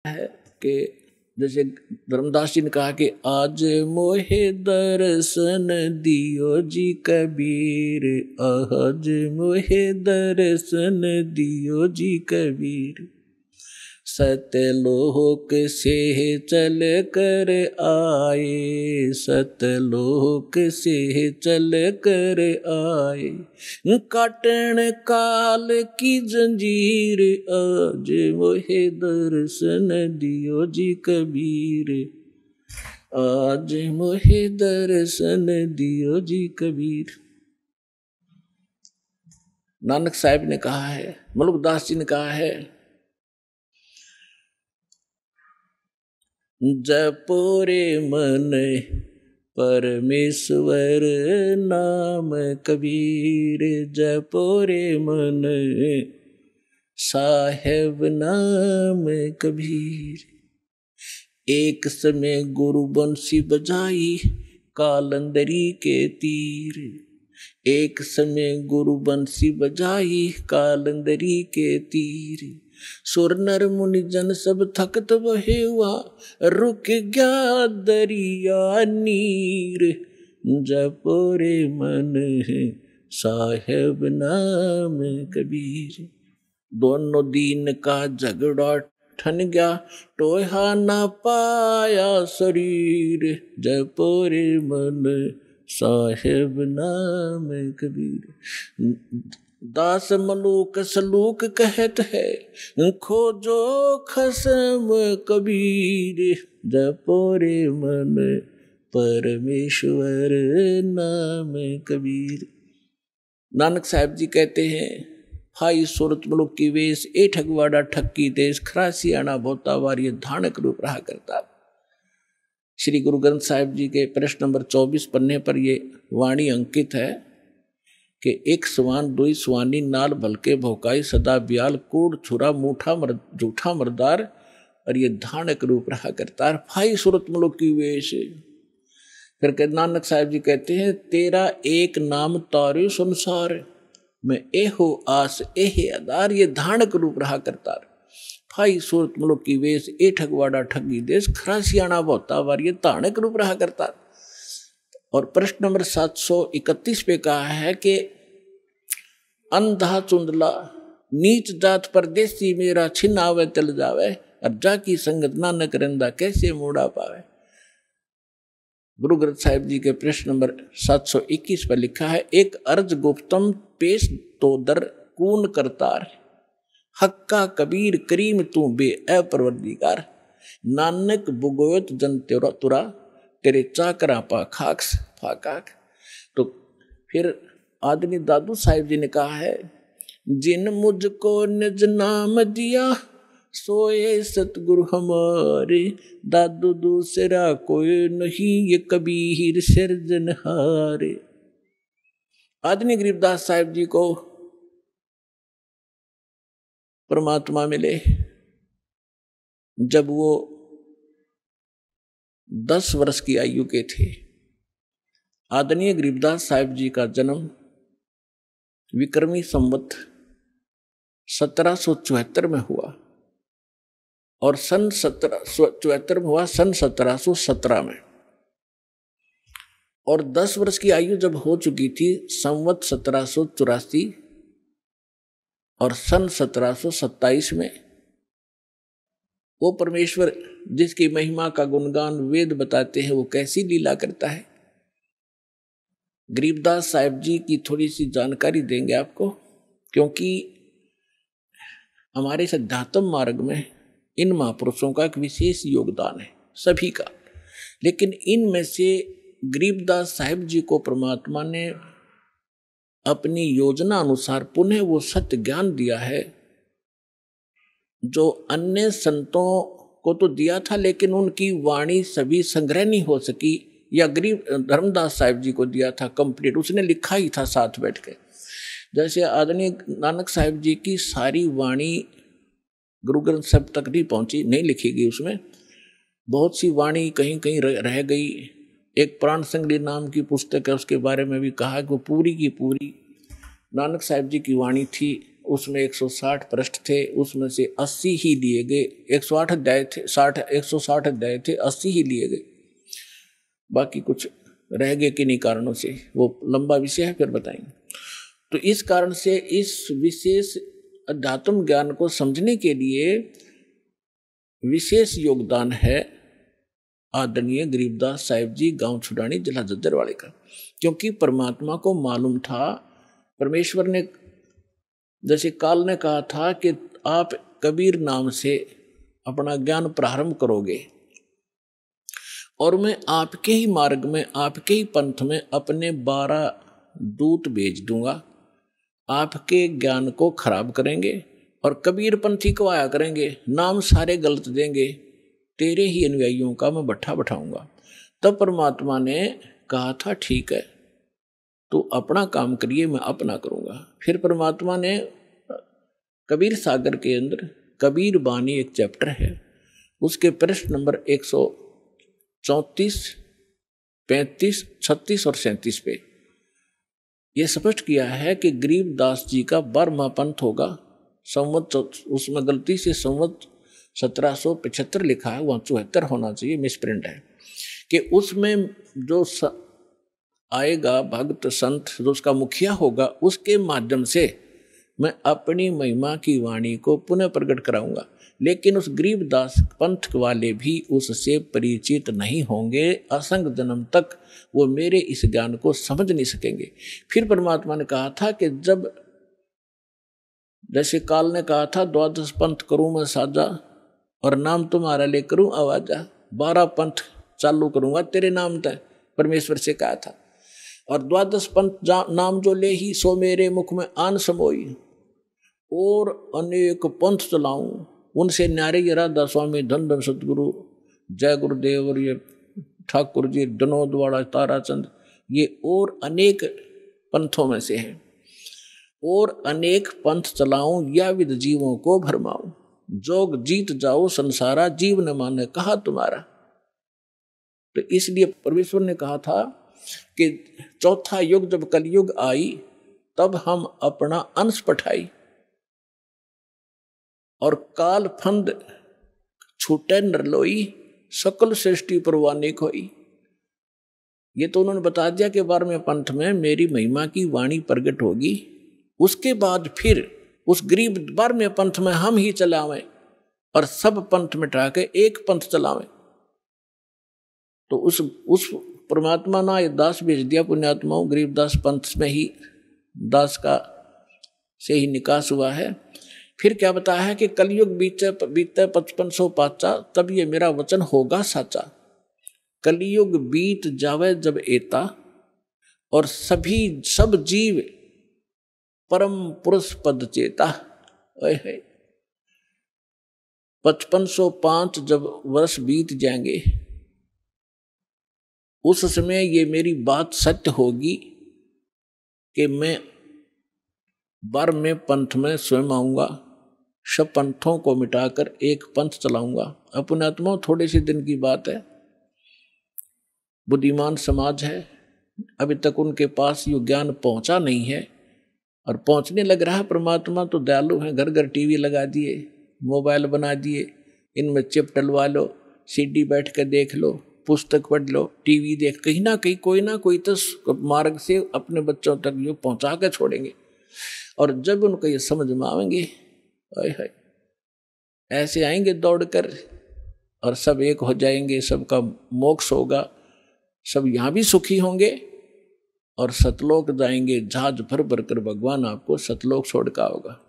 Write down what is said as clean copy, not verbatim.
है कि जैसे धर्मदास जी ने कहा कि आज मोहे दर्शन दियो जी कबीर, आज मोहे दर्शन दियो जी कबीर, सतलोक से चल कर आए, सतलोक से चल कर आए, काटन काल की जंजीर, आज मोहे दर्शन दियो जी कबीर, आज मोहे दर्शन दियो जी कबीर। नानक साहब ने कहा है, मलुकदास जी ने कहा है, जपो रे मन परमेश्वर नाम कबीर, जपो रे मन साहेब नाम कबीर। एक समय गुरु बंसी बजाई कालंदरी के तीर, एक समय गुरु बंसी बजाई कालंदरी के तीर, सुर नर मुनि जन सब थकत बहे हुआ, रुक गया दरिया नीर, जपो रे मन साहेब नाम कबीर। दोनों दीन का झगड़ा ठन गया, टोहा ना पाया शरीर, जपो रे मन साहेब नाम कबीर। दास मलूक सलूक कहत है, खोजो खसम कबीर, जपो रे मन परमेश्वर नाम कबीर। नानक साहब जी कहते हैं, हाई सूरत मलुक की वेश, ए ठगवाड़ा ठक्की देश, खरासी आना बोता वार, ये धानक रूप रहा करता। श्री गुरु ग्रंथ साहिब जी के प्रश्न नंबर 24 पन्ने पर ये वाणी अंकित है कि एक सवान दुई सवानी नाल भलके भोकाई, सदा ब्याल कूड़ छुरा मूठा झूठा मरदार, और ये धानक रूप रहा करता। फाई सूरत मलुक की वेश। फिर नानक साहब जी कहते हैं, तेरा एक नाम तारे संसार, मैं एहो आस एहे आधार, ये धानक रूप रहा करता। फाई सूरत मलुक की वेश, ए ठगवाड़ा ठगी देश, खरासियाना बहुता वार, ये धानक रूप रहा करता। और प्रश्न नंबर 731 पे कहा है कि अंधा चुंदला नीच जात परदेसी, मेरा छिन आवे चल जावे, और जाकी संगत नानक रंदा, कैसे मोड़ा पावे। गुरु ग्रंथ साहिब जी के प्रश्न नंबर 721 पर लिखा है, एक अर्ज गुप्तम पेश तो दर कून करतार, हक्का कबीर करीम तू बे अपरवरदिगार, नानक बुगोयत जन तेरा तुरा, तेरे चाकरा पा खाक्स फाकाक। तो फिर आदमी दादू साहिब जी ने कहा है, जिन मुझको निज नाम दिया, सोए सतगुरु हमारे, दादू दूसरा कोई नहीं, ये कबीर सिरजनहारे। आदमी गरीबदास साहिब जी को परमात्मा मिले जब वो 10 वर्ष की आयु के थे। आदरणीय गरीबदास साहिब जी का जन्म विक्रमी संवत 1774 में हुआ और सन 1774 में हुआ, सन 1717 में। और 10 वर्ष की आयु जब हो चुकी थी, संवत 1784 और सन 1727 में, वो परमेश्वर जिसकी महिमा का गुणगान वेद बताते हैं, वो कैसी लीला करता है, गरीबदास साहिब जी की थोड़ी सी जानकारी देंगे आपको। क्योंकि हमारे अध्यात्म मार्ग में इन महापुरुषों का एक विशेष योगदान है, सभी का। लेकिन इनमें से गरीबदास साहिब जी को परमात्मा ने अपनी योजना अनुसार पुनः वो सत्य ज्ञान दिया है, जो अन्य संतों को तो दिया था, लेकिन उनकी वाणी सभी संग्रह नहीं हो सकी, या गरीब धर्मदास साहिब जी को दिया था कंप्लीट, उसने लिखा ही था साथ बैठ के। जैसे आदरणीय नानक साहिब जी की सारी वाणी गुरु ग्रंथ साहिब तक नहीं पहुंची, नहीं लिखी गई, उसमें बहुत सी वाणी कहीं कहीं रह गई। एक प्राण संगली नाम की पुस्तक है, उसके बारे में भी कहा कि वो पूरी की पूरी नानक साहिब जी की वाणी थी, उसमें 160 पृष्ठ थे, उसमें से 80 ही लिए गए। 108 अध्याय थे, 160 अध्याय थे, 80 ही लिए गए, बाकी कुछ रह गए किन्हीं कारणों से, वो लंबा विषय है, फिर बताएंगे। तो इस कारण से इस विशेष अध्यात्म ज्ञान को समझने के लिए विशेष योगदान है आदरणीय गरीबदास साहिब जी, गांव छुड़ानी, जिला जज्जरवाड़े का। क्योंकि परमात्मा को मालूम था, परमेश्वर ने, जैसे काल ने कहा था कि आप कबीर नाम से अपना ज्ञान प्रारंभ करोगे और मैं आपके ही मार्ग में, आपके ही पंथ में अपने 12 दूत भेज दूंगा, आपके ज्ञान को खराब करेंगे और कबीर पंथी को आया करेंगे, नाम सारे गलत देंगे, तेरे ही अनुयायियों का मैं भट्ठा बैठाऊंगा। तब परमात्मा ने कहा था ठीक है, तो अपना काम करिए, मैं अपना करूंगा। फिर परमात्मा ने कबीर सागर के अंदर कबीर बानी एक चैप्टर है, उसके पृष्ठ नंबर 134, 35, 36 और 37 पे यह स्पष्ट किया है कि गरीबदास जी का 12वां पंथ होगा। संवत, उसमें गलती से संवत 1775 लिखा है, वहाँ 74 होना चाहिए, मिसप्रिंट है, कि उसमें जो आएगा भक्त संत, जो उसका मुखिया होगा, उसके माध्यम से मैं अपनी महिमा की वाणी को पुनः प्रकट कराऊंगा। लेकिन उस गरीबदास पंथ वाले भी उससे परिचित नहीं होंगे, असंग जन्म तक वो मेरे इस ज्ञान को समझ नहीं सकेंगे। फिर परमात्मा ने कहा था कि जब, जैसे काल ने कहा था 12 पंथ करूं मैं साजा और नाम तुम्हारा ले करूं आवाजा, 12 पंथ चालू करूंगा तेरे नाम तक, परमेश्वर से कहा था। और 12 पंथ नाम जो ले ही सो मेरे मुख में आन समोई, और अनेक पंथ चलाऊं, उनसे न्यारे ये राधा स्वामी, धन धन सतगुरु, जय गुरुदेव और ये ठाकुर जी, विनोद वाला, ताराचंद, ये और अनेक पंथों में से हैं। और अनेक पंथ चलाऊं या विद जीवों को भरमाऊं, जोग जीत जाओ संसारा, जीव न माने कहा तुम्हारा। तो इसलिए परमेश्वर ने कहा था कि चौथा युग जब कलयुग आई, तब हम अपना अंश पठाई और काल फंद छूटे नरलोई, सकल सृष्टि परवाने खोई। ये तो उन्होंने बता दिया कि 12वें पंथ में मेरी महिमा की वाणी प्रकट होगी। उसके बाद फिर उस गरीब 12वें पंथ में हम ही चलावें और सब पंथ मिटा के एक पंथ चलावें। तो उस परमात्मा ने ये दास भेज दिया पुण्यात्माओं, गरीबदास पंथ में ही दास का से ही निकास हुआ है। फिर क्या बताया है कि कलयुग बीते 5500 पाचा, तब ये मेरा वचन होगा साचा। कलयुग बीत जावे जब एता, और सब जीव परम पुरुष पद चेता। 5505 जब वर्ष बीत जाएंगे, उस समय ये मेरी बात सत्य होगी कि मैं 12वें पंथ में स्वयं आऊंगा, सब पंथों को मिटाकर एक पंथ चलाऊंगा। अपने आत्मा थोड़े से दिन की बात है, बुद्धिमान समाज है, अभी तक उनके पास ये ज्ञान पहुंचा नहीं है, और पहुंचने लग रहा है। परमात्मा तो दयालु है, घर घर टीवी लगा दिए, मोबाइल बना दिए, इनमें चिप डलवा लो, सीडी बैठ कर देख लो, पुस्तक पढ़ लो, टीवी देख, कहीं ना कहीं कोई ना कोई तो मार्ग से अपने बच्चों तक ये पहुंचा कर छोड़ेंगे। और जब उनको ये समझ में आएंगे, ऐसे आएंगे दौड़कर और सब एक हो जाएंगे, सबका मोक्ष होगा, सब यहाँ भी सुखी होंगे और सतलोक जाएंगे, जहाज भर भर कर भगवान आपको सतलोक छोड़ का होगा।